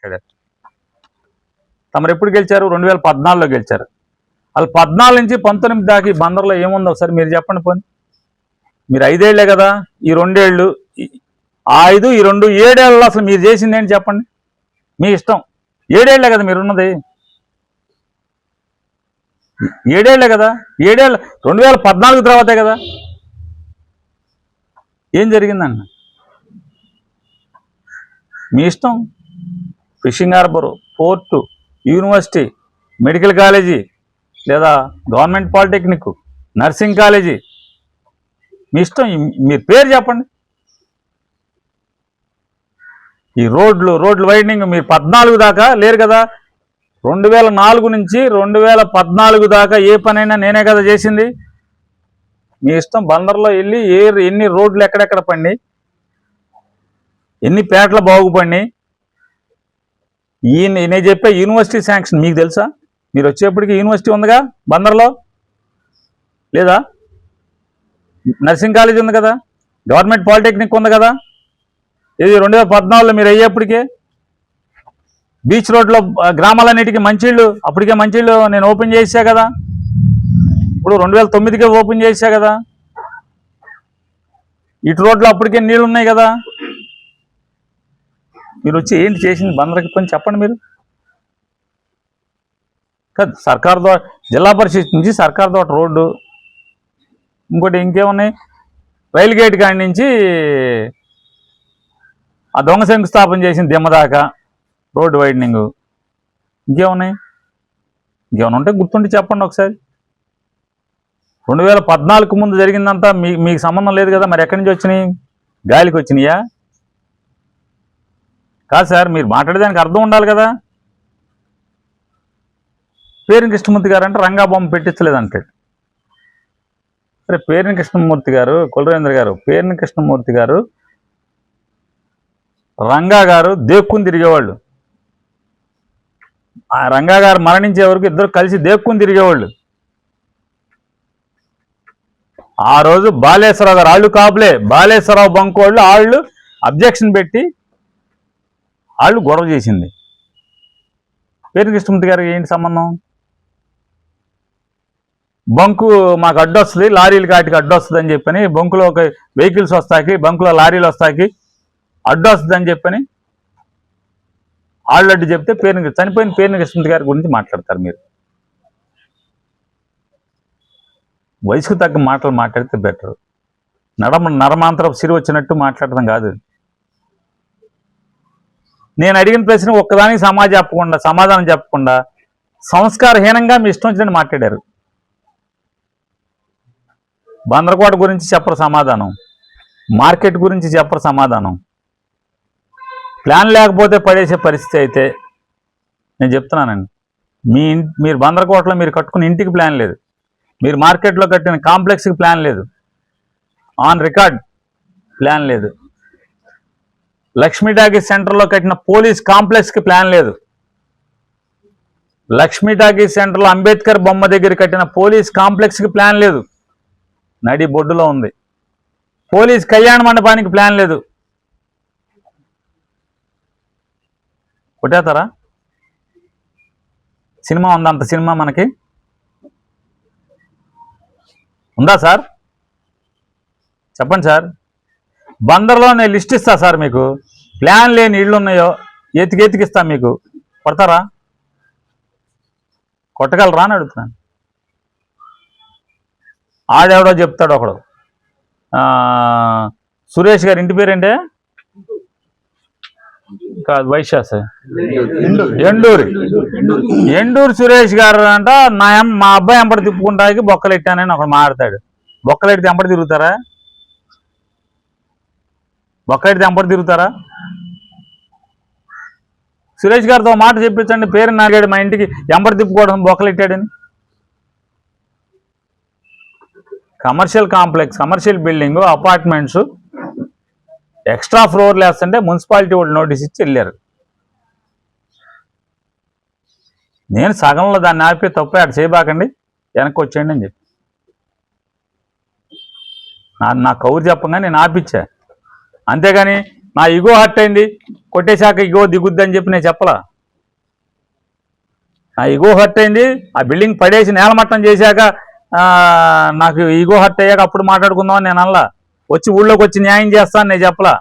మాట్లాడారు. తమరు ఎప్పుడు గెలిచారు? 2014లో గెలిచారు. వాళ్ళు 14 నుంచి 19 దాకా ఈ బందర్లో ఏముందో ఒకసారి మీరు చెప్పండి. పోనీ మీరు 5 ఏళ్లే కదా, ఈ 2 ఏళ్ళు, ఆ 5 ఈ 2 7 ఏళ్ళలో అసలు మీరు చేసింది ఏంటి చెప్పండి. మీ ఇష్టం. 7 ఏళ్లే కదా మీరున్నది, 7 ఏళ్లే కదా. 7 ఏళ్ళు 2014 తర్వాతే కదా. ఏం జరిగిందన్న మీ ఇష్టం. Fishing harbour, port, university, medical college, లేదా గవర్నమెంట్ పాలిటెక్నిక్, నర్సింగ్ కాలేజీ, మీ ఇష్టం. మీరు పేరు చెప్పండి. ఈ రోడ్లు వైడనింగ్ మీరు 14 దాకా లేరు కదా. 2004 నుంచి 2014 దాకా ఏ పనైనా నేనే కదా చేసింది. మీ ఇష్టం. బందర్లో వెళ్ళి ఎన్ని రోడ్లు ఎక్కడెక్కడ పడి, ఎన్ని పేటలు బాగుపడి, నేను చెప్పే యూనివర్సిటీ శాంక్షన్ మీకు తెలుసా? మీరు వచ్చేప్పటికి యూనివర్సిటీ ఉందిగా బందర్లో, లేదా? నర్సింగ్ కాలేజ్ ఉంది కదా, గవర్నమెంట్ పాలిటెక్నిక్ ఉంది కదా. ఇది 2014లో మీరు అయ్యేప్పటికే బీచ్ రోడ్లో గ్రామాలన్నిటికీ మంచిళ్ళు, అప్పటికే మంచిళ్ళు నేను ఓపెన్ చేసా కదా. ఇప్పుడు 2009కే ఓపెన్ చేసా కదా. ఇటు రోడ్లో అప్పటికే నీళ్ళు ఉన్నాయి కదా. మీరు వచ్చి ఏంటి చేసింది బందర్కి పని చెప్పండి. మీరు కాదు సర్కార్ ద్వారా, జిల్లా పరిషత్ నుంచి సర్కార్ తోట రోడ్డు, ఇంకోటి ఇంకేమున్నాయి, రైలు గేట్ కాడి నుంచి ఆ దొంగ శంకుస్థాపన చేసిన దిమ్మదాకా రోడ్డు వైడనింగ్, ఇంకేమున్నాయి? ఇంకేమైనా ఉంటే గుర్తుండి చెప్పండి ఒకసారి. 2014 ముందు జరిగిందంతా మీకు సంబంధం లేదు కదా. మరి ఎక్కడి నుంచి వచ్చినాయి? గాలికి వచ్చినాయా? కాదు సార్, మీరు మాట్లాడేదానికి అర్థం ఉండాలి కదా. పేరుని కృష్ణమూర్తి గారు అంటే రంగా బొమ్మ పెట్టించలేదంటాడు. సరే, పేరుని కృష్ణమూర్తి గారు, కులరేంద్ర గారు, పేరుని కృష్ణమూర్తి గారు, రంగా గారు దేక్కుని తిరిగేవాళ్ళు. ఆ రంగా గారు మరణించే వరకు ఇద్దరు కలిసి దేక్కుని తిరిగేవాళ్ళు. ఆ రోజు బాలేశ్వరరావు గారు, వాళ్ళు కాపులే, బాలేశ్వరరావు బంకు వాళ్ళు అబ్జెక్షన్ పెట్టి వాళ్ళు గొడవ చేసింది. పేరుని కృష్ణమూర్తి గారికి ఏంటి సంబంధం? బంకు మాకు అడ్డొస్తుంది, లారీలు కాటికి అడ్డొస్తుంది అని చెప్పని, బంకులో ఒక వెహికల్స్ వస్తాకి, బంకులో లారీలు వస్తాకి అడ్డొస్తుందని చెప్పని వాళ్ళు అడ్డు చెప్తే చనిపోయిన పేరుని కృష్ణమూర్తి గారి గురించి మాట్లాడతారు. మీరు వయసుకు తగ్గ మాటలు మాట్లాడితే బెటర్. నరమాంతరపు సిరి వచ్చినట్టు మాట్లాడటం కాదు. నేను అడిగిన ప్రశ్న ఒక్కదానికి సమాధానం చెప్పకుండా సంస్కారహీనంగా మీ ఇష్టం వచ్చినట్టు మాట్లాడారు. బందరకోట గురించి చెప్పరు సమాధానం, మార్కెట్ గురించి చెప్పరు సమాధానం. ప్లాన్ లేకపోతే పడేసే పరిస్థితి అయితే నేను చెప్తున్నానండి. మీరు బందరకోటలో మీరు కట్టుకున్న ఇంటికి ప్లాన్ లేదు, మీరు మార్కెట్లో కట్టిన కాంప్లెక్స్కి ప్లాన్ లేదు, ఆన్ రికార్డ్ ప్లాన్ లేదు, లక్ష్మీ టాకీస్ సెంటర్లో కట్టిన పోలీస్ కాంప్లెక్స్కి ప్లాన్ లేదు, లక్ష్మీ టాకీస్ సెంటర్లో అంబేద్కర్ బొమ్మ దగ్గర కట్టిన పోలీస్ కాంప్లెక్స్కి ప్లాన్ లేదు, నడి బొడ్డులో ఉంది. పోలీస్ కళ్యాణ మండపానికి ప్లాన్ లేదు. కొట్టేస్తారా? సినిమా ఉందా? అంత సినిమా మనకి ఉందా సార్? చెప్పండి సార్. బందర్లో నేను లిస్ట్ ఇస్తా సార్, మీకు ప్లాన్ లేని ఇళ్ళు ఉన్నాయో ఎతికిస్తా. మీకు కొడతారా? కొట్టగలరా అని అడుగుతున్నాను. ఆడెవడో చెప్తాడు ఒకడు, సురేష్ గారు ఇంటి పేరేంటే? కాదు, వైశాస్, ఎండూరు సురేష్ గారు అంట. మా అబ్బాయి ఎంపటి తిప్పుకుంటాకి బొక్కలెట్టానని ఒకడు మాట్లాడతాడు. బొక్కలెడితే ఎంపటి తిరుగుతారా? సురేష్ గారితో మాట చెప్పించండి, పేరు నాగాడు మా ఇంటికి ఎంపటి తిప్పుకోవడం బొక్కలెట్టాడని. Commercial complex, commercial building, apartments extra ఫ్లోర్లు వేస్తుంటే మున్సిపాలిటీ వాళ్ళు నోటీస్ ఇచ్చి వెళ్ళారు. నేను సగంలో దాన్ని ఆపి తప్పే అటు చేయబాకండి, వెనక్కి వచ్చేయండి అని చెప్పి నా కౌరు చెప్పంగా నేను ఆపిచ్చా. అంతేగాని నా ఇగో హర్ట్ అయింది, కొట్టేశాక ఇగో దిగుద్ది అని చెప్పి నేను చెప్పలా. నా ఇగో హర్ట్ అయింది, ఆ బిల్డింగ్ పడేసి నేలమట్టం చేశాక నాకు ఇగో హర్ట్ అయ్యాక అప్పుడు మాట్లాడుకుందామని నేను అనలా. వచ్చి ఊళ్ళోకి వచ్చి న్యాయం చేస్తా అని నేను చెప్పలా.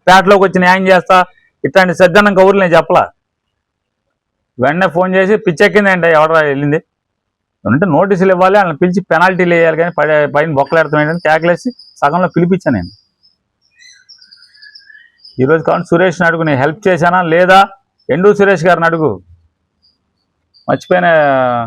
పేటలోకి వచ్చి న్యాయం చేస్తా ఇట్లాంటి సజ్జనం కబుర్లు నేను చెప్పలా. వెంటనే ఫోన్ చేసి పిచ్చెక్కింది ఏంటి, ఎవడరా వెళ్ళింది అంటే నోటీసులు ఇవ్వాలి, వాళ్ళని పిలిచి పెనాల్టీలు వేయాలి, కానీ పైన బొక్కలాడతాం ఏంటంటే కేకలేసి సగంలో పిలిపించాను నేను. ఈరోజు కాబట్టి సురేష్ని అడుగు, నేను హెల్ప్ చేశానా లేదా, ఎండు సురేష్ గారిని అడుగు. మర్చిపోయిన